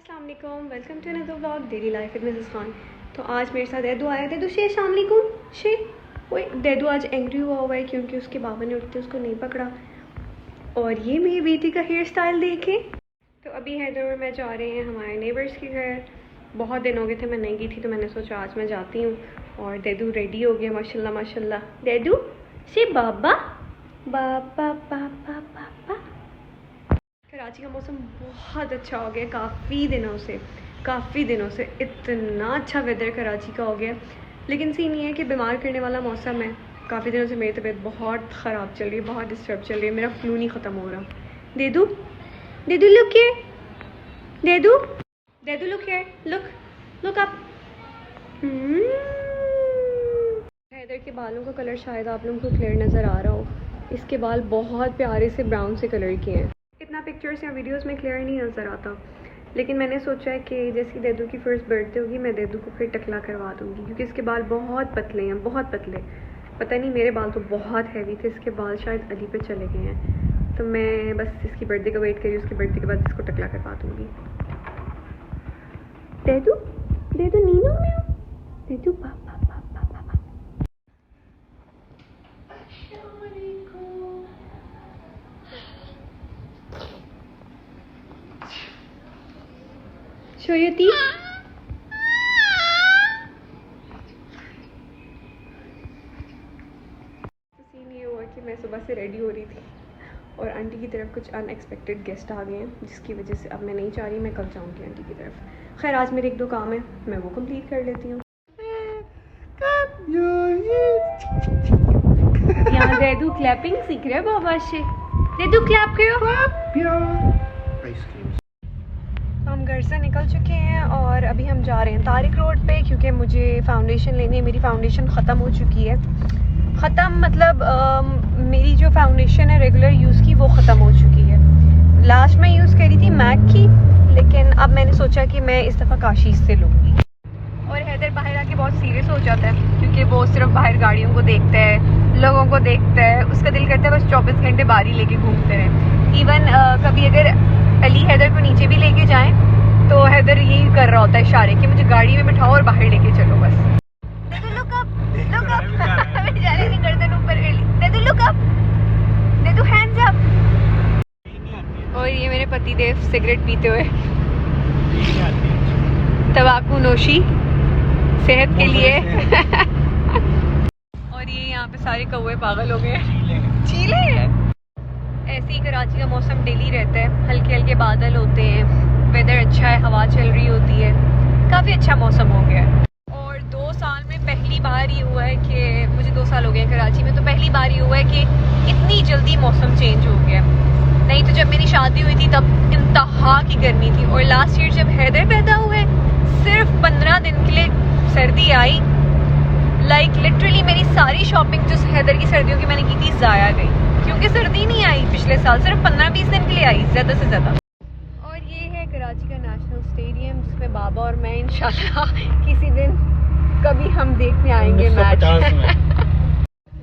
अस्सलाम वालेकुम, welcome to another vlog daily life with Mrs Khan. तो आज मेरे साथ देदू आया। देदू शे अस्सलाम वालेकुम शे। ओए देदू आज एंग्री हुआ है क्योंकि उसके बाबा ने उठते उसको नहीं पकड़ा। और ये मेरी बेटी का हेयर स्टाइल देखें। तो अभी हैदर और मैं जा रहे हैं हमारे नेबर्स के घर। बहुत दिन हो गए थे मैं नहीं गई थी, तो मैंने सोचा आज मैं जाती हूँ। और देदू रेडी हो गया माशाल्लाह माशाल्लाह। देदू से बाबा बाबा बाबा बाबा। कराची का मौसम बहुत अच्छा हो गया काफ़ी दिनों से इतना अच्छा वेदर कराची का हो गया। लेकिन सीन ये है कि बीमार करने वाला मौसम है। काफ़ी दिनों से मेरी तबीयत बहुत ख़राब चल रही है, बहुत डिस्टर्ब चल रही है। मेरा फ्लू नहीं ख़त्म हो रहा। देदू देदू लुक हियर, देदू देदू look here, look up. Haider के बालों का कलर शायद आप लोगों को क्लियर नज़र आ रहा हो। इसके बाल बहुत प्यारे से ब्राउन से कलर के हैं। इतना पिक्चर्स या वीडियोस में क्लियर नहीं नज़र आता, लेकिन मैंने सोचा है कि जैसे देदू की फ़र्स्ट बर्थडे होगी मैं देदू को फिर टकला करवा दूँगी, क्योंकि इसके बाल बहुत पतले हैं, बहुत पतले। पता नहीं, मेरे बाल तो बहुत हैवी थे, इसके बाल शायद अली पे चले गए हैं। तो मैं बस इसकी बर्थडे का वेट करी, उसकी बर्थडे के बाद इसको टकला करवा दूँगी। देदू देदू नीनो में देदू पापा पापा पापा। Show your teeth. सीन ये हुआ कि मैं सुबह से रेडी हो रही थी और आंटी की तरफ कुछ अनएक्सपेक्टेड गेस्ट आ गए हैं, जिसकी वजह से अब मैं नहीं चाह रही, मैं कल जाऊंगी आंटी की तरफ। खैर आज मेरे एक दो काम है, मैं वो कंप्लीट कर लेती हूँ। यहाँ देदू क्लैपिंग सीख रहे हैं बाबा से। देदू क्लैप करो। हम घर से निकल चुके हैं और अभी हम जा रहे हैं तारिक रोड पे, क्योंकि मुझे फाउंडेशन लेनी है। मेरी फाउंडेशन ख़त्म हो चुकी है। ख़त्म मतलब मेरी जो फाउंडेशन है रेगुलर यूज़ की वो ख़त्म हो चुकी है। लास्ट में यूज़ करी थी मैक की, लेकिन अब मैंने सोचा कि मैं इस दफ़ा काशीज़ से लूँगी। और हैदर बाहर आके बहुत सीरियस हो जाता है, क्योंकि वो सिर्फ बाहर गाड़ियों को देखता है, लोगों को देखता है। उसका दिल करता है बस 24 घंटे बारी लेके घूमते रहे। इवन कभी अगर अली हैदर को नीचे भी लेके जाएं तो हैदर यही कर रहा होता है इशारे कि मुझे गाड़ी में बिठाओ और बाहर लेके चलो बस। देदू लुक अप बेचारे की गर्दन ऊपर कर ली। देदू लुक अप, देदू हैंड्स अप। और ये मेरे पति देव सिगरेट पीते हुए, तंबाकू नोशी सेहत के लिए। और ये यहाँ पे सारे कौवे पागल हो गए हैं। चीले हैं। ऐसे ही कराची का मौसम डेली रहता है, हल्के हल्के बादल होते हैं, वेदर अच्छा है, हवा चल रही होती है, काफ़ी अच्छा मौसम हो गया है। और 2 साल में पहली बार ये हुआ है कि मुझे 2 साल हो गए हैं कराची में, तो पहली बार ये हुआ है कि इतनी जल्दी मौसम चेंज हो गया। नहीं तो जब मेरी शादी हुई थी तब इंतहा की गर्मी थी, और लास्ट ईयर जब हैदर पैदा हुए सिर्फ 15 दिन के लिए सर्दी आई। लाइक लिटरली मेरी सारी शॉपिंग जो हैदर की सर्दियों की मैंने की थी ज़ाया गई, क्योंकि सर्दी नहीं आई पिछले साल, सिर्फ 15-20 दिन के लिए आई ज़्यादा से ज़्यादा। और ये है कराची का नेशनल स्टेडियम, जिसमें बाबा और मैं इंशाल्लाह किसी दिन कभी हम देखने आएंगे मैच।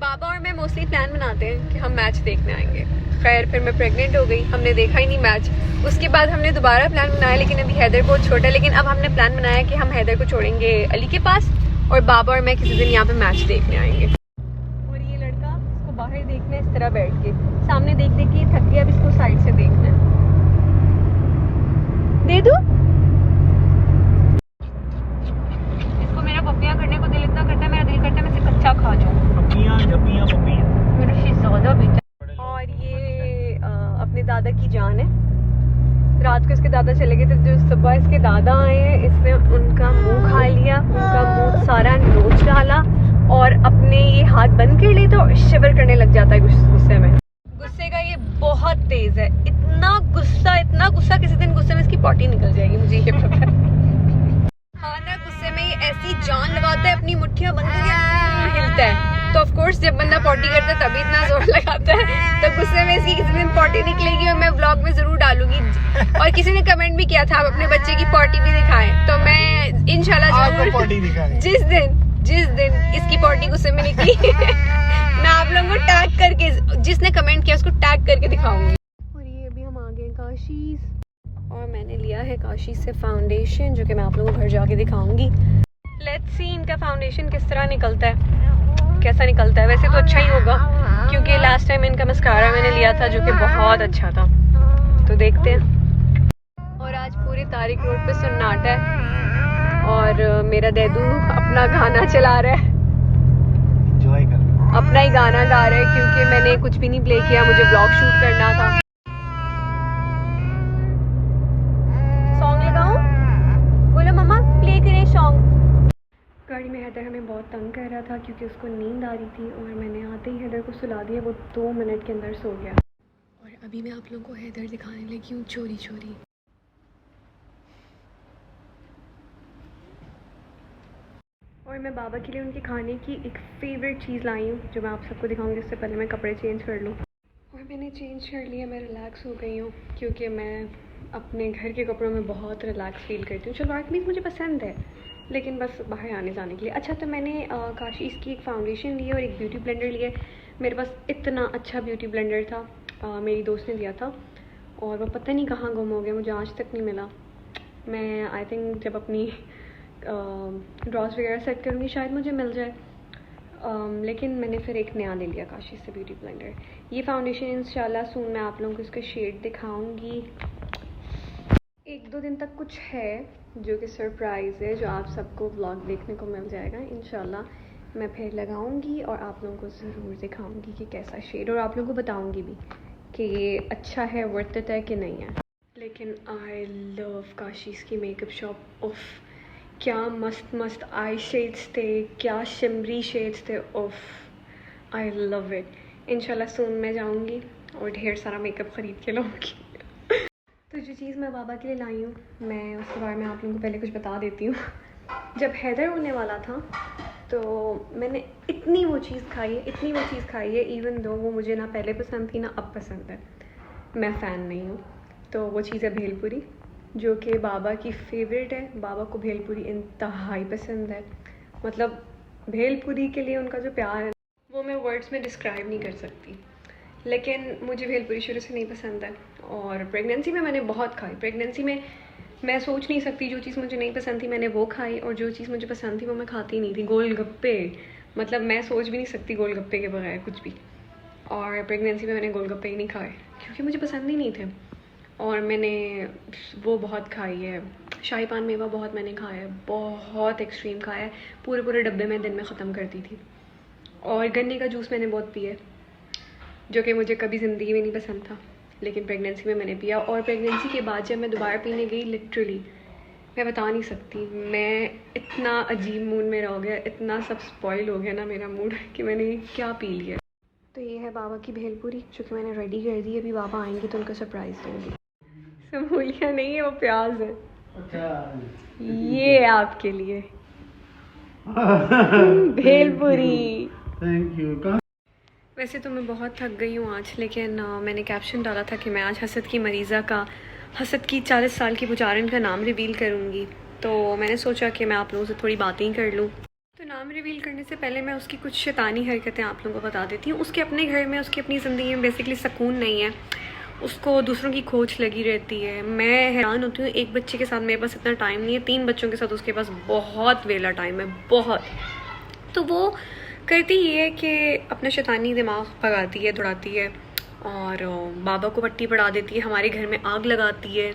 बाबा और मैं मोस्टली प्लान बनाते हैं कि हम मैच देखने आएंगे। खैर फिर मैं प्रेग्नेंट हो गई, हमने देखा ही नहीं मैच। उसके बाद हमने दोबारा प्लान बनाया, लेकिन अभी हैदर बहुत छोटा है। लेकिन अब हमने प्लान बनाया कि हम हैदर को छोड़ेंगे अली के पास, और बाबा और मैं किसी दिन यहाँ पे मैच देखने आएंगे। और ये लड़का इसको बाहर देखना है, इस तरह बैठ के सामने देख देख के थक गया, अब इसको साइड से देखना है। दे दो इसको। मेरा पपियाँ करने को दिल इतना करता है, मेरा दिल करता है मैं इसे कच्चा खा जाऊँ। मेरा शहजादा बेटा। और ये अपने दादा की जान है। रात को इसके दादा चले गए थे, जो सुबह इसके दादा आए हैं, इसने उनका मुंह खा लिया, उनका मुंह सारा नोच डाला और अपने ये हाथ बंद कर लिए, तो शिवर करने लग जाता है गुस्से में। गुस्से का ये बहुत तेज है, इतना गुस्सा किसी दिन गुस्से में इसकी पॉटी निकल जाएगी, मुझे ये पता है। हाँ ना, गुस्से में ये ऐसी जान लगाता है, अपनी मुट्ठियां बंद करके हिलता है। तो ऑफ कोर्स जब बंदा पॉटी करता है तभी इतना जोर लगाता है। तो गुस्से में इसकी किसी दिन पॉटी निकलेगी और मैं व्लॉग में जरूर डालूंगी। और किसी ने कमेंट भी किया था आप अपने बच्चे की पॉटी भी दिखाएं, तो मैं इंशाल्लाह जरूर जिस दिन इसकी पॉटी गुस्से में निकली मैं आप लोगों को टैग करके, जिसने कमेंट किया उसको टैग करके दिखाऊंगी। और ये अभी हम आ गए काशीज़, और मैंने लिया है काशी से फाउंडेशन, जो कि मैं आप लोगों को घर जाके दिखाऊंगी। लेट्स सी इनका फाउंडेशन किस तरह निकलता है, कैसा निकलता है। वैसे तो अच्छा ही होगा, क्योंकि लास्ट टाइम इनका मस्कारा मैंने लिया था जो कि बहुत अच्छा था। तो देखते हैं। और आज पूरे तारिक रोड पे सन्नाटा है और मेरा दैदू अपना गाना चला रहा है, एंजॉय कर रहा है, अपना ही गाना गा रहा है, क्योंकि मैंने कुछ भी नहीं प्ले किया, मुझे ब्लॉग शूट करना था। सॉन्ग लगाऊं? बोलो मम्मा प्ले करें सॉन्ग। गाड़ी में हैदर हमें बहुत तंग कर रहा था क्योंकि उसको नींद आ रही थी और मैंने आते ही हैदर को सुला दिया। वो 2 मिनट के अंदर सो गया। और अभी मैं आप लोगों को हैदर दिखाने लगी हूँ चोरी चोरी। और मैं बाबा के लिए उनके खाने की एक फ़ेवरेट चीज़ लाई हूँ जो मैं आप सबको दिखाऊंगी। इससे पहले मैं कपड़े चेंज कर लूँ। और मैंने चेंज कर लिया, मैं रिलैक्स हो गई हूँ क्योंकि मैं अपने घर के कपड़ों में बहुत रिलैक्स फील करती हूँ। शलवार कमीज़ मुझे पसंद है, लेकिन बस बाहर आने जाने के लिए। अच्छा, तो मैंने काशीज़ की एक फाउंडेशन ली है और एक ब्यूटी ब्लेंडर लिया है। मेरे पास इतना अच्छा ब्यूटी ब्लेंडर था, मेरी दोस्त ने दिया था और वो पता नहीं कहाँ गुम हो गया, मुझे आज तक नहीं मिला। मैं आई थिंक जब अपनी ड्रॉस वगैरह सेट करूँगी शायद मुझे मिल जाए। लेकिन मैंने फिर एक नया ले लिया काशी से ब्यूटी ब्लेंडर। ये फाउंडेशन इंशाल्लाह सून मैं आप लोगों को इसका शेड दिखाऊंगी। 1-2 दिन तक कुछ है जो कि सरप्राइज़ है, जो आप सबको व्लॉग देखने को मिल जाएगा इंशाल्लाह। मैं फिर लगाऊंगी और आप लोगों को ज़रूर दिखाऊंगी कि कैसा शेड, और आप लोगों को बताऊंगी भी कि ये अच्छा है, वर्थ इट है कि नहीं है। लेकिन आई लव काशीज़ की मेकअप शॉप। उफ, क्या मस्त मस्त आई शेड्स थे, क्या शिमरी शेड्स थे। उफ, आई लव इट। इंशाल्लाह सून मैं जाऊंगी और ढेर सारा मेकअप ख़रीद के लाऊंगी। तो जो चीज़ मैं बाबा के लिए लाई हूँ, मैं उसके बारे में आप लोगों को पहले कुछ बता देती हूँ। जब हैदर होने वाला था तो मैंने इतनी वो चीज़ खाई है, इवन दो वो मुझे ना पहले पसंद थी ना अब पसंद है, मैं फ़ैन नहीं हूँ। तो वो चीज़ है भेलपुरी, जो कि बाबा की फेवरेट है। बाबा को भेलपुरी इंतहाई पसंद है। मतलब भेलपुरी के लिए उनका जो प्यार है वो मैं वर्ड्स में डिस्क्राइब नहीं कर सकती। लेकिन मुझे भेलपुरी शुरू से नहीं पसंद है और प्रेगनेंसी में मैंने बहुत खाई। प्रेगनेंसी में मैं सोच नहीं सकती, जो चीज़ मुझे नहीं पसंद थी मैंने वो खाई और जो चीज़ मुझे पसंद थी वो मैं खाती नहीं थी। गोलगप्पे, मतलब मैं सोच भी नहीं सकती गोलगप्पे के बगैर कुछ भी। और प्रेगनेंसी में मैंने गोलगप्पे ही नहीं खाए क्योंकि मुझे पसंद ही नहीं थे। और मैंने वो बहुत खाई है, शाही पान मेवा बहुत मैंने खाया है, बहुत एक्सट्रीम खाया है। पूरे डब्बे में दिन में ख़त्म करती थी। और गन्ने का जूस मैंने बहुत पिया है, जो कि मुझे कभी ज़िंदगी में नहीं पसंद था, लेकिन प्रेगनेंसी में मैंने पिया। और प्रेगनेंसी के बाद जब मैं दोबारा पीने गई, लिटरली मैं बता नहीं सकती, मैं इतना अजीब मूड में हो गया, इतना सब स्पॉइल हो गया ना मेरा मूड कि मैंने क्या पी लिया। तो ये है बाबा की भेलपुरी जो कि मैंने रेडी कर दी। अभी बाबा आएंगे तो उनको सरप्राइज़ दूँगी। समूलिया नहीं है, वो प्याज है। ये आपके लिए भेलपुरी। Thank you. वैसे तो मैं बहुत थक गई हूँ आज, लेकिन मैंने कैप्शन डाला था कि मैं आज हसद की मरीज़ा का, हसद की 40 साल की पुजारन का नाम रिवील करूँगी। तो मैंने सोचा कि मैं आप लोगों से थोड़ी बातें ही कर लूँ। तो नाम रिवील करने से पहले मैं उसकी कुछ शैतानी हरकतें आप लोगों को बता देती हूँ। उसके अपने घर में, उसकी अपनी ज़िंदगी में बेसिकली सुकून नहीं है, उसको दूसरों की खोज लगी रहती है। मैं हैरान होती हूँ, एक बच्चे के साथ मेरे पास इतना टाइम नहीं है, 3 बच्चों के साथ उसके पास बहुत वेला टाइम है, बहुत। तो वो करती ये है कि अपना शैतानी दिमाग भगाती है, दौड़ाती है और बाबा को पट्टी पढ़ा देती है, हमारे घर में आग लगाती है।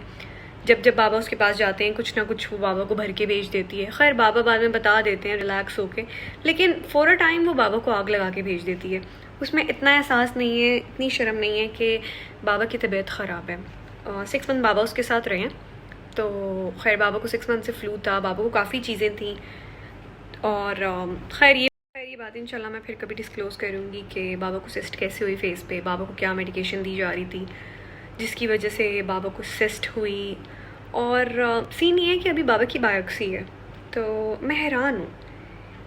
जब बाबा उसके पास जाते हैं कुछ ना कुछ वो बाबा को भर के भेज देती है। खैर बाबा बाद में बता देते हैं रिलैक्स होके, लेकिन फॉर अ टाइम वो बाबा को आग लगा के भेज देती है। उसमें इतना एहसास नहीं है, इतनी शर्म नहीं है कि बाबा की तबीयत ख़राब है। 6 मंथ बाबा उसके साथ रहे हैं। तो खैर बाबा को 6 मंथ से फ्लू था, बाबा को काफ़ी चीज़ें थी। और खैर ये बात इंशाल्लाह मैं फिर कभी डिस्क्लोज़ करूँगी कि बाबा को सिस्ट कैसे हुई फेस पे, बाबा को क्या मेडिकेशन दी जा रही थी जिसकी वजह से बाबा को सिस्ट हुई। और सीन ये है कि अभी बाबा की बायोप्सी है। तो मैं हैरान हूँ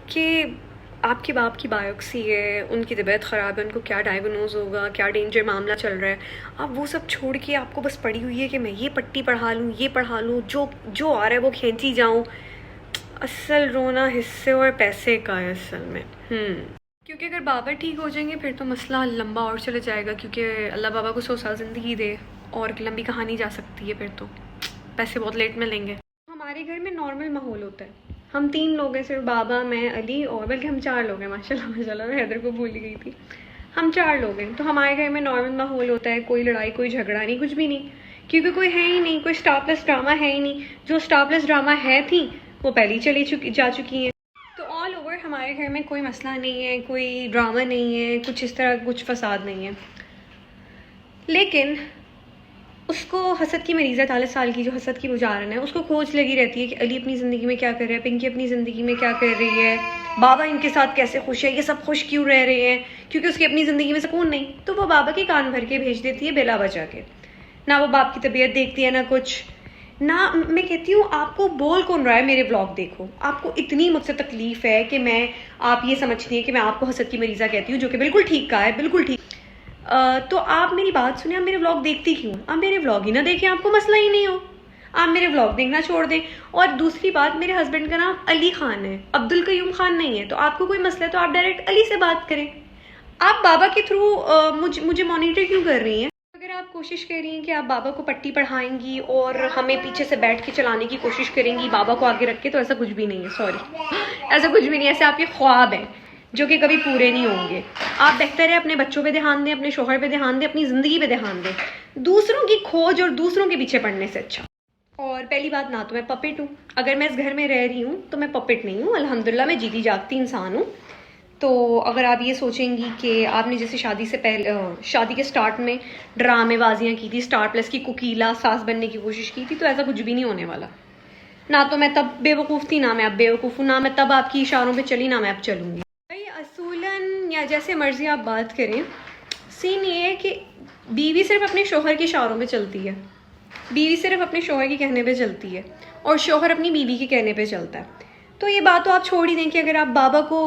कि आपके बाप की बायोप्सी है, उनकी तबीयत ख़राब है, उनको क्या डायग्नोज होगा, क्या डेंजर मामला चल रहा है। आप वो सब छोड़ के आपको बस पड़ी हुई है कि मैं ये पट्टी पढ़ा लूँ, ये पढ़ा लूँ, जो आ रहा है वो खींची जाऊँ। असल रोना हिस्से और पैसे का है असल में। क्योंकि अगर बाबा ठीक हो जाएंगे फिर तो मसला लंबा और चले जाएगा, क्योंकि अल्लाह बाबा को 100 साल ज़िंदगी दे और लंबी कहानी जा सकती है फिर तो। पैसे बहुत लेट मिलेंगे। हमारे घर में नॉर्मल माहौल होता है, हम 3 लोग हैं, सिर्फ बाबा, मैं, अली, और बल्कि हम 4 लोग हैं, माशाल्लाह माशाल्लाह, मैं हैदर को भूल ही गई थी। हम 4 लोग हैं, तो हमारे घर में नॉर्मल माहौल होता है, कोई लड़ाई कोई झगड़ा नहीं, कुछ भी नहीं, क्योंकि कोई है ही नहीं, कोई स्टार प्लस ड्रामा है ही नहीं। जो स्टार प्लस ड्रामा है थी वो पहले ही जा चुकी हैं। तो ऑल ओवर हमारे घर में कोई मसला नहीं है, कोई ड्रामा नहीं है, कुछ इस तरह कुछ फसाद नहीं है। लेकिन उसको हसद की मरीज़ 40 साल की, जो हसद की मुजारन है, उसको खोज लगी रहती है कि अली अपनी ज़िंदगी में क्या कर रहा है, पिंकी अपनी ज़िंदगी में क्या कर रही है, बाबा इनके साथ कैसे खुश है, ये सब खुश क्यों रह रहे हैं, क्योंकि उसकी अपनी ज़िंदगी में सुकून नहीं। तो वो बाबा के कान भर के भेज देती है बेला बजा के। ना वो बाप की तबीयत देखती है, ना कुछ ना। मैं कहती हूँ आपको बोल कौन रहा है मेरे व्लॉग देखो, आपको इतनी मुझसे तकलीफ़ है कि मैं, आप ये समझती हैं कि मैं आपको हसद की मरीज़ा कहती हूँ, जो कि बिल्कुल ठीक कहा है, बिल्कुल ठीक। तो आप मेरी बात सुने, आप मेरे व्लॉग देखती क्यों? आप मेरे व्लॉग ही ना देखें, आपको मसला ही नहीं हो, आप मेरे व्लॉग देखना छोड़ दें। और दूसरी बात, मेरे हस्बैंड का नाम अली खान है, अब्दुल कयूम खान नहीं है। तो आपको कोई मसला है तो आप डायरेक्ट अली से बात करें। आप बाबा के थ्रू मुझे मॉनिटर क्यों कर रही हैं? अगर आप कोशिश कर रही हैं कि आप बाबा को पट्टी पढ़ाएंगी और हमें पीछे से बैठ के चलाने की कोशिश करेंगी बाबा को आगे रख के, तो ऐसा कुछ भी नहीं है, सॉरी, ऐसा कुछ भी नहीं है। ऐसे आपके ख्वाब हैं जो कि कभी पूरे नहीं होंगे। आप बेहतर है अपने बच्चों पे ध्यान दें, अपने शोहर पे ध्यान दें, अपनी ज़िंदगी पे ध्यान दें, दूसरों की खोज और दूसरों के पीछे पड़ने से अच्छा। और पहली बात, ना तो मैं पपेट हूँ, अगर मैं इस घर में रह रही हूँ तो मैं पपेट नहीं हूँ, अल्हम्दुलिल्लाह मैं जीती जागती इंसान हूँ। तो अगर आप ये सोचेंगी कि आपने जैसे शादी से पहले, शादी के स्टार्ट में ड्रामेबाजियाँ की थी, स्टार प्लस की कुकीला सास बनने की कोशिश की थी, तो ऐसा कुछ भी नहीं होने वाला। ना तो मैं तब बेवकूफ़ थी, ना मैं अब बेवकूफ़ हूँ, ना मैं तब आपकी इशारों पे चली, ना मैं अब चलूँगी। भाई असूलन या जैसे मर्जी आप बात करें, सीन ये है कि बीवी सिर्फ अपने शोहर के इशारों पे चलती है, बीवी सिर्फ अपने शोहर के कहने पे चलती है, और शोहर अपनी बीवी के कहने पे चलता है। तो ये बात तो आप छोड़ ही दें कि अगर आप बाबा को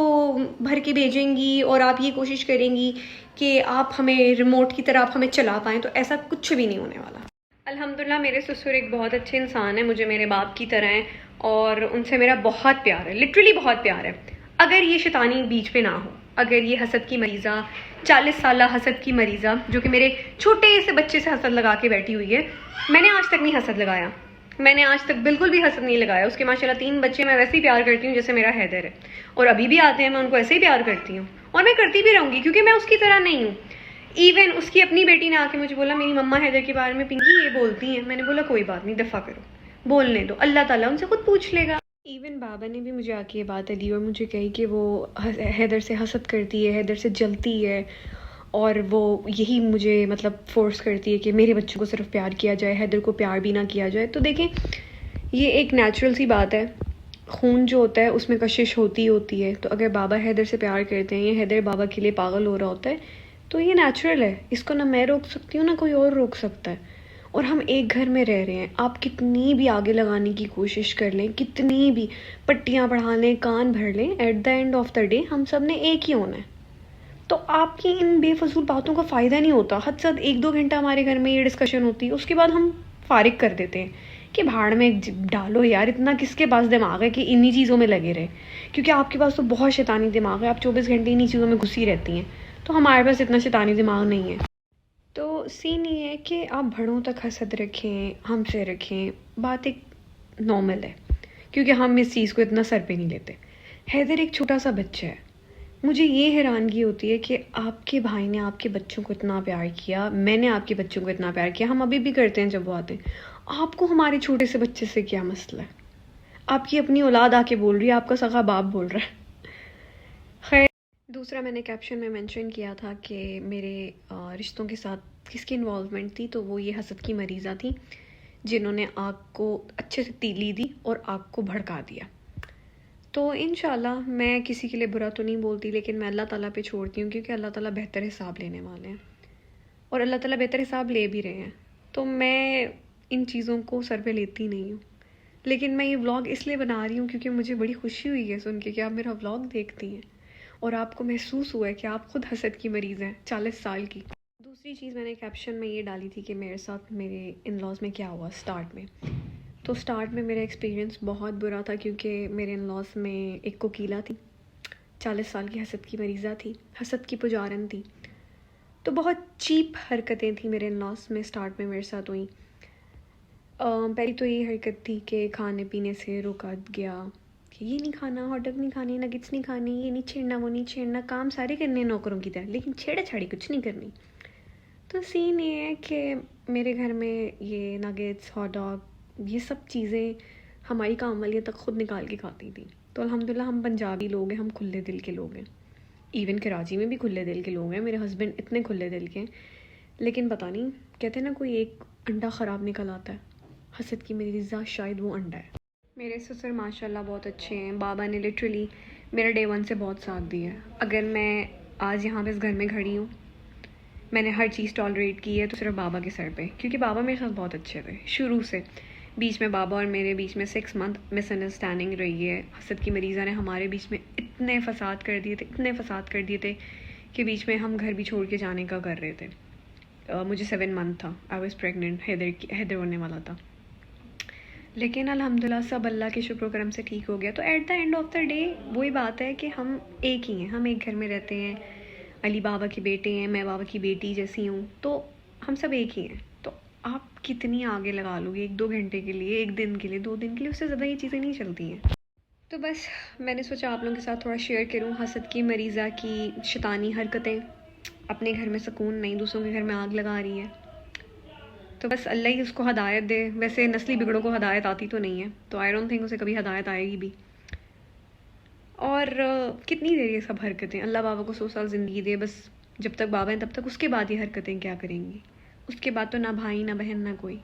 भर के भेजेंगी और आप ये कोशिश करेंगी कि आप हमें रिमोट की तरह आप हमें चला पाएँ, तो ऐसा कुछ भी नहीं होने वाला। अल्हम्दुलिल्लाह मेरे ससुर एक बहुत अच्छे इंसान हैं, मुझे मेरे बाप की तरह हैं, और उनसे मेरा बहुत प्यार है, लिटरली बहुत प्यार है। अगर ये शैतानी बीच पे ना हो, अगर ये हसद की मरीज़ा, 40 साल हसद की मरीज़ा, जो कि मेरे छोटे से बच्चे से हसद लगा के बैठी हुई है, मैंने आज तक नहीं हसद लगाया, मैंने आज तक बिल्कुल भी हसद नहीं लगाया। उसके माशाल्लाह 3 बच्चे, मैं वैसे ही प्यार करती हूँ जैसे मेरा हैदर है, और अभी भी आते हैं, मैं उनको ऐसे ही प्यार करती हूँ, और मैं करती भी रहूँगी, क्योंकि मैं उसकी तरह नहीं हूँ। इवन उसकी अपनी बेटी ने आके मुझे बोला, मेरी मम्मा हैदर के बारे में पिंकी ये बोलती हैं। मैंने बोला कोई बात नहीं, दफ़ा करो, बोलने दो, अल्लाह ताला उनसे खुद पूछ लेगा। इवन बाबा ने भी मुझे आके ये बात दी और मुझे कही कि वो हैदर से हसद करती है, हैदर से जलती है, और वो यही मुझे मतलब फोर्स करती है कि मेरे बच्चों को सिर्फ प्यार किया जाए, हैदर को प्यार भी ना किया जाए। तो देखें, ये एक नेचुरल सी बात है, खून जो होता है उसमें कशिश होती है। तो अगर बाबा हैदर से प्यार करते हैं या हैदर बाबा के लिए पागल हो रहा होता है, तो ये नेचुरल है, इसको ना मैं रोक सकती हूँ ना कोई और रोक सकता है। और हम एक घर में रह रहे हैं, आप कितनी भी आगे लगाने की कोशिश कर लें, कितनी भी पट्टियाँ बढ़ा लें, कान भर लें, at the end of the day हम सब ने एक ही होना है। तो आपकी इन बेफजूल बातों का फ़ायदा नहीं होता। हद से 1-2 घंटा हमारे घर में ये डिस्कशन होती है, उसके बाद हम फारिग कर देते हैं कि भाड़ में डालो यार, इतना किसके पास दिमाग है कि इन्हीं चीज़ों में लगे रहे, क्योंकि आपके पास तो बहुत शैतानी दिमाग है, आप 24 घंटे इन्हीं चीज़ों में घुसी रहती हैं। तो हमारे पास इतना शैतानी दिमाग नहीं है। तो सीन ये है कि आप बड़ों तक हसद रखें, हमसे रखें, बात एक नॉर्मल है, क्योंकि हम इस चीज़ को इतना सर पे नहीं लेते। हैदर एक छोटा सा बच्चा है, मुझे ये हैरानगी होती है कि आपके भाई ने आपके बच्चों को इतना प्यार किया, मैंने आपके बच्चों को इतना प्यार किया, हम अभी भी करते हैं जब वो आते हैं। आपको हमारे छोटे से बच्चे से क्या मसला है? आपकी अपनी औलाद आके बोल रही है, आपका सगा बाप बोल रहा है। खैर, दूसरा मैंने कैप्शन में मेंशन किया था कि मेरे रिश्तों के साथ किसकी इन्वॉल्वमेंट थी, तो वो ये हसद की मरीज़ा थी जिन्होंने आग को अच्छे से तीली दी और आग को भड़का दिया। तो इंशाल्लाह मैं किसी के लिए बुरा तो नहीं बोलती, लेकिन मैं अल्लाह ताला पे छोड़ती हूँ, क्योंकि अल्लाह ताला बेहतर हिसाब लेने वाले हैं और अल्लाह ताला बेहतर हिसाब ले भी रहे हैं। तो मैं इन चीज़ों को सर पे लेती नहीं हूँ, लेकिन मैं ये व्लॉग इसलिए बना रही हूँ क्योंकि मुझे बड़ी खुशी हुई है सुन के कि आप मेरा व्लॉग देखती हैं और आपको महसूस हुआ है कि आप खुद हसद की मरीज़ हैं 40 साल की। दूसरी चीज़ मैंने कैप्शन में ये डाली थी कि मेरे साथ मेरे इन लॉज में क्या हुआ स्टार्ट में। तो स्टार्ट में मेरा एक्सपीरियंस बहुत बुरा था, क्योंकि मेरे इन लॉज में एक कोकीला थी, 40 साल की हसद की मरीज़ा थी, हसद की पुजारन थी। तो बहुत चीप हरकतें थी मेरे इन लॉज में स्टार्ट में मेरे साथ हुई। पहली तो ये हरकत थी कि खाने पीने से रोका गया कि ये नहीं खाना, हॉट डॉग नहीं खाने, नगेट्स नहीं खाने, ये नहीं छेड़ना, वो नहीं छेड़ना, काम सारे करने नौकरों की तरह, लेकिन छेड़ा छाड़ी कुछ नहीं करनी। तो सीन ये है कि मेरे घर में ये नगेट्स, हॉट डॉग, ये सब चीज़ें हमारी काम वाली तक खुद निकाल के खाती थी। तो अल्हम्दुलिल्लाह हम पंजाबी लोग हैं, हम खुले दिल के लोग हैं। इवन कराची में भी खुले दिल के लोग हैं, मेरे हस्बैंड इतने खुले दिल के हैं। लेकिन पता नहीं, कहते हैं ना कोई एक अंडा ख़राब निकल आता है, हसद की मेरी रिज़ा शायद वो अंडा है। मेरे ससुर माशाल्लाह बहुत अच्छे हैं। बाबा ने लिटरली मेरा डे वन से बहुत साथ दिया है। अगर मैं आज यहाँ पे इस घर में खड़ी हूँ, मैंने हर चीज़ टॉलरेट की है तो सिर्फ बाबा के सर पे, क्योंकि बाबा मेरे साथ बहुत अच्छे थे शुरू से। बीच में बाबा और मेरे बीच में 6 मंथ मिसअंडरस्टैंडिंग रही है। हसद की मरीज़ा ने हमारे बीच में इतने फसाद कर दिए थे कि बीच में हम घर भी छोड़ के जाने का कर रहे थे। मुझे 7 मंथ था, आई वॉज प्रेगनेंट, हैदर होने वाला था। लेकिन अल्हम्दुलिल्लाह सब अल्लाह के शुक्र करम से ठीक हो गया। तो at the end of the day वही बात है कि हम एक ही हैं, हम एक घर में रहते हैं। अली बाबा के बेटे हैं, मैं बाबा की बेटी जैसी हूँ, तो हम सब एक ही हैं। तो आप कितनी आगे लगा लोगे 1-2 घंटे के लिए, 1 दिन के लिए, 2 दिन के लिए, उससे ज़्यादा ये चीज़ें नहीं चलती हैं। तो बस मैंने सोचा आप लोगों के साथ थोड़ा शेयर करूँ हसद की मरीज़ा की शैतानी हरकतें। अपने घर में सुकून नहीं, दूसरों के घर में आग लगा रही है। तो बस अल्लाह ही उसको हदायत दे। वैसे नस्ली बिगड़ों को हदायत आती तो नहीं है, तो आई डोंट थिंक उसे कभी हदायत आएगी भी। और कितनी देर ये सब हरकतें, अल्लाह बाबा को 100 साल ज़िंदगी दे बस, जब तक बाबा हैं तब तक। उसके बाद ये हरकतें क्या करेंगी? उसके बाद तो ना भाई ना बहन ना कोई,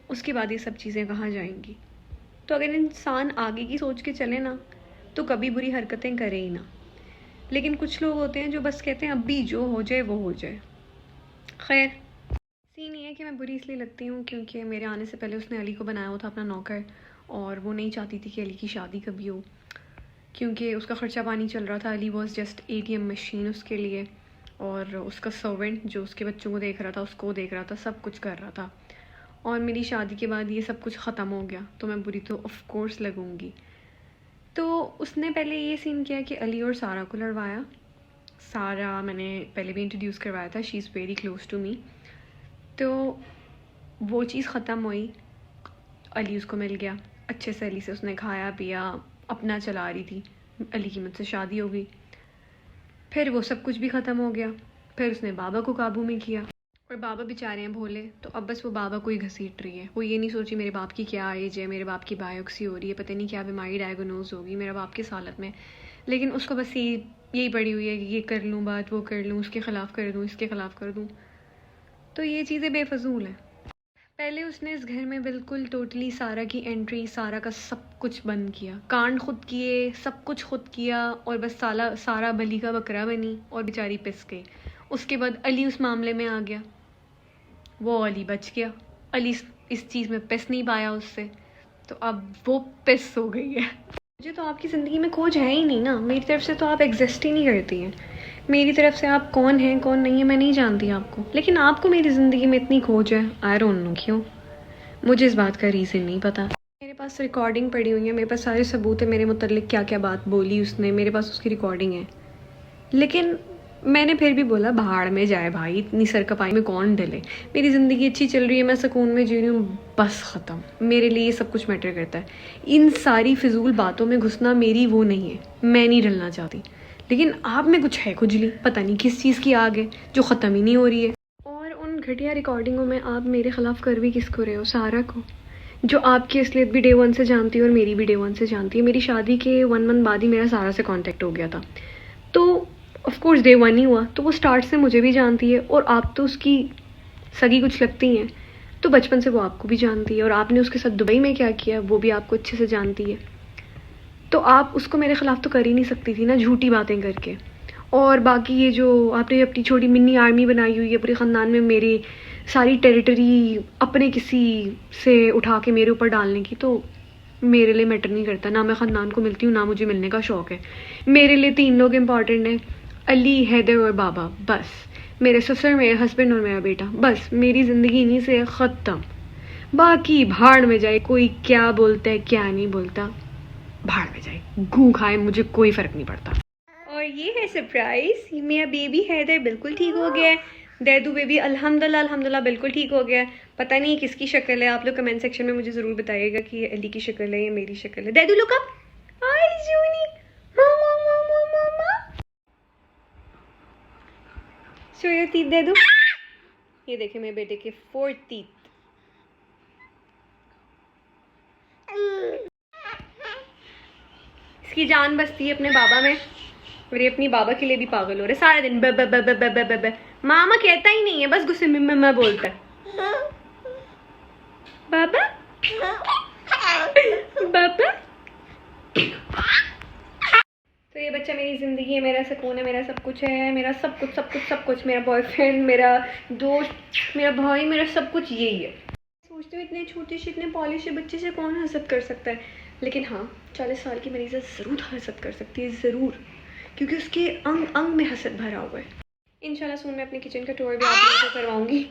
उसके बाद ये सब चीज़ें कहाँ जाएंगी? तो अगर इंसान आगे की सोच के चले ना, तो कभी बुरी हरकतें करे ही ना। लेकिन कुछ लोग होते हैं जो बस कहते हैं अभी जो हो जाए वो हो जाए। खैर, सीन ये है कि मैं बुरी इसलिए लगती हूँ क्योंकि मेरे आने से पहले उसने अली को बनाया हुआ था अपना नौकर, और वो नहीं चाहती थी कि अली की शादी कभी हो, क्योंकि उसका ख़र्चा पानी चल रहा था। Ali was just ATM machine उसके लिए, और उसका सर्वेंट जो उसके बच्चों को देख रहा था, उसको देख रहा था, सब कुछ कर रहा था। और मेरी शादी के बाद ये सब कुछ ख़त्म हो गया, तो मैं बुरी तो ऑफ कोर्स लगूँगी। तो उसने पहले ये सीन किया कि अली और सारा को लड़वाया। सारा मैंने पहले भी इंट्रोड्यूस करवाया था, she is very close to me. तो वो चीज़ ख़त्म हुई, अली उसको मिल गया, अच्छे से अली से उसने खाया पिया, अपना चला रही थी। अली की मुझसे शादी हो गई, फिर वो सब कुछ भी ख़त्म हो गया। फिर उसने बाबा को काबू में किया, और बाबा बेचारे हैं भोले, तो अब बस वो बाबा को ही घसीट रही है। वो ये नहीं सोची मेरे बाप की क्या एज है, मेरे बाप की बायोप्सी हो रही है, पता नहीं क्या बीमारी डायग्नोज होगी मेरे बाप किस हालत में। लेकिन उसको बस यही पड़ी हुई है कि ये कर लूँ बात, वो कर लूँ, उसके ख़िलाफ़ कर दूँ, इसके ख़िलाफ़ कर दूँ। तो ये चीज़ें बेफजूल हैं। पहले उसने इस घर में बिल्कुल टोटली सारा की एंट्री, सारा का सब कुछ बंद किया, कांड खुद किए, सब कुछ खुद किया, और बस सारा बली का बकरा बनी और बेचारी पिस गई। उसके बाद अली उस मामले में आ गया, वो अली बच गया। अली इस चीज़ में पिस नहीं पाया उससे, तो अब वो पिस हो गई है। मुझे तो आपकी ज़िंदगी में खोज है ही नहीं ना, मेरी तरफ से तो आप एग्जिस्ट ही नहीं करती हैं। मेरी तरफ से आप कौन हैं कौन नहीं है मैं नहीं जानती आपको, लेकिन आपको मेरी ज़िंदगी में इतनी खोज है। आई डोंट नो क्यों, मुझे इस बात का रीज़न नहीं पता। मेरे पास रिकॉर्डिंग पड़ी हुई है, मेरे पास सारे सबूत है मेरे मुतल्लिक, क्या क्या बात बोली उसने, मेरे पास उसकी रिकॉर्डिंग है। लेकिन मैंने फिर भी बोला भाड़ में जाए भाई, इतनी सरकपाई में कौन डले। मेरी ज़िंदगी अच्छी चल रही है, मैं सुकून में जी रही हूँ, बस ख़त्म। मेरे लिए ये सब कुछ मैटर करता है। इन सारी फिजूल बातों में घुसना मेरी वो नहीं है, मैं नहीं डलना चाहती। लेकिन आप में कुछ है खुजली, पता नहीं किस चीज़ की आग है जो ख़त्म ही नहीं हो रही है। और उन घटिया रिकॉर्डिंगों में आप मेरे ख़िलाफ़ कर भी किसको रहे हो? सारा को, जो आपकी असलियत भी डे 1 से जानती है और मेरी भी डे 1 से जानती है। मेरी शादी के 1 मंथ बाद ही मेरा सारा से कॉन्टेक्ट हो गया था, तो ऑफ कोर्स डे 1 ही हुआ, तो वो स्टार्ट से मुझे भी जानती है, और आप तो उसकी सगी कुछ लगती हैं, तो बचपन से वो आपको भी जानती है, और आपने उसके साथ दुबई में क्या किया वो भी आपको अच्छे से जानती है। तो आप उसको मेरे ख़िलाफ़ तो कर ही नहीं सकती थी ना, झूठी बातें करके। और बाकी ये जो आपने अपनी छोटी मिनी आर्मी बनाई हुई है पूरे ख़ानदान में, मेरी सारी टेरिटरी अपने किसी से उठा के मेरे ऊपर डालने की, तो मेरे लिए मैटर नहीं करता। ना मैं ख़ानदान को मिलती हूँ, ना मुझे मिलने का शौक़ है। मेरे लिए 3 लोग इम्पॉर्टेंट हैं, अली, हैदर और बाबा, बस। मेरे ससुर, मेरे हस्बैंड और मेरा बेटा, बस। मेरी ज़िंदगी इन्हीं से ख़त्म। बाकी भाड़ में जाए, कोई क्या बोलता है क्या नहीं बोलता, भाड़ में जाए, घू खाए, मुझे कोई फ़र्क नहीं पड़ता। और ये है सरप्राइज़, मेरा बेबी हैदर बिल्कुल ठीक हो गया है। दैदू बेबी अल्हम्दुलिल्लाह बिल्कुल ठीक हो गया है। पता नहीं किसकी शक्ल है, आप लोग कमेंट सेक्शन में मुझे ज़रूर बताइएगा कि ये अली की शक्ल है या मेरी शक्ल है। दे दो लुक अप। हाय जूनी, मामा मामा मामा, शो योर टीथ। दे दो। ये देखे मेरे बेटे के 4 टीथ। इसकी जान बसती है अपने बाबा में और ये अपनी बाबा के लिए भी पागल हो रहे सारा दिन। ब ब ब ब ब ब ब ब। मामा कहता ही नहीं है, बस गुस्से में मम्मा बोलता है। बाबा बाबा। तो ये बच्चा मेरी ज़िंदगी है, मेरा सुकून है, मेरा सब कुछ है, मेरा सब कुछ सब कुछ सब कुछ। मेरा बॉयफ्रेंड, मेरा दोस्त, मेरा भाई, मेरा सब कुछ यही है। सोचते हो इतने छोटे से इतने पॉलिश बच्चे से कौन हसद कर सकता है, लेकिन हाँ 40 साल की मरीज़ा ज़रूर हसद कर सकती है, ज़रूर, क्योंकि उसके अंग अंग में हसद भरा हुआ है। इंशाल्लाह सुन मैं अपने किचन का टूर भी आप लोगों को करवाऊँगी।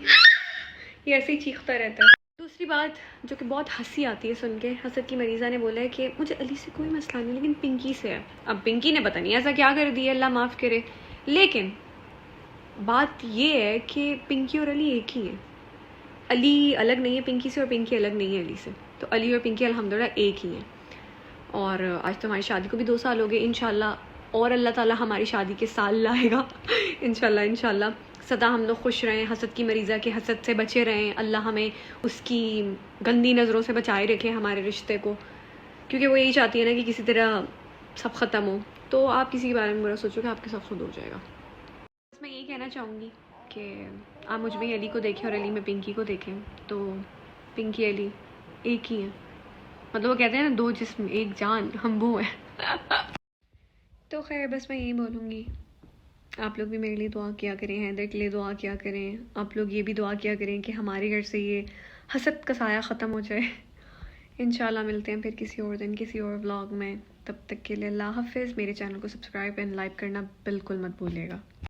ये ऐसे ही चीखता रहता है। दूसरी बात जो कि बहुत हंसी आती है सुन के, हसद की मरीज़ा ने बोला है कि मुझे अली से कोई मसला नहीं, लेकिन पिंकी से है। अब पिंकी ने पता नहीं ऐसा क्या कर दिया, अल्लाह माफ़ करे, लेकिन बात ये है कि पिंकी और अली एक ही है। अली अलग नहीं है पिंकी से और पिंकी अलग नहीं है अली से। तो अली और पिंकी अल्हम्दुलिल्लाह एक ही हैं। और आज तो हमारी शादी को भी 2 साल हो गए इंशाल्लाह, और अल्लाह ताला हमारी शादी के साल लाएगा इंशाल्लाह। इंशाल्लाह सदा हम लोग खुश रहें, हसद की मरीज़ा के हसद से बचे रहें, अल्लाह हमें उसकी गंदी नज़रों से बचाए रखे हमारे रिश्ते को, क्योंकि वो यही चाहती है ना कि किसी तरह सब ख़त्म हो। तो आप किसी के बारे में बुरा सोचोगे आपके साथ खुद हो जाएगा। बस मैं यही कहना चाहूँगी कि आप मुझ में अली को देखें और अली में पिंकी को देखें, तो पिंकी अली एक ही हैं। मतलब वो कहते हैं ना 2 जिस्म एक जान, हम वो हैं। तो खैर बस मैं यही बोलूँगी, आप लोग भी मेरे लिए दुआ किया करें, हैदर के लिए दुआ किया करें। आप लोग ये भी दुआ किया करें कि हमारे घर से ये हसद का साया ख़त्म हो जाए। इंशाल्लाह मिलते हैं फिर किसी और दिन किसी और व्लॉग में। तब तक के लिए अल्लाह हाफ़िज़। मेरे चैनल को सब्सक्राइब एंड लाइक करना बिल्कुल मत भूलिएगा।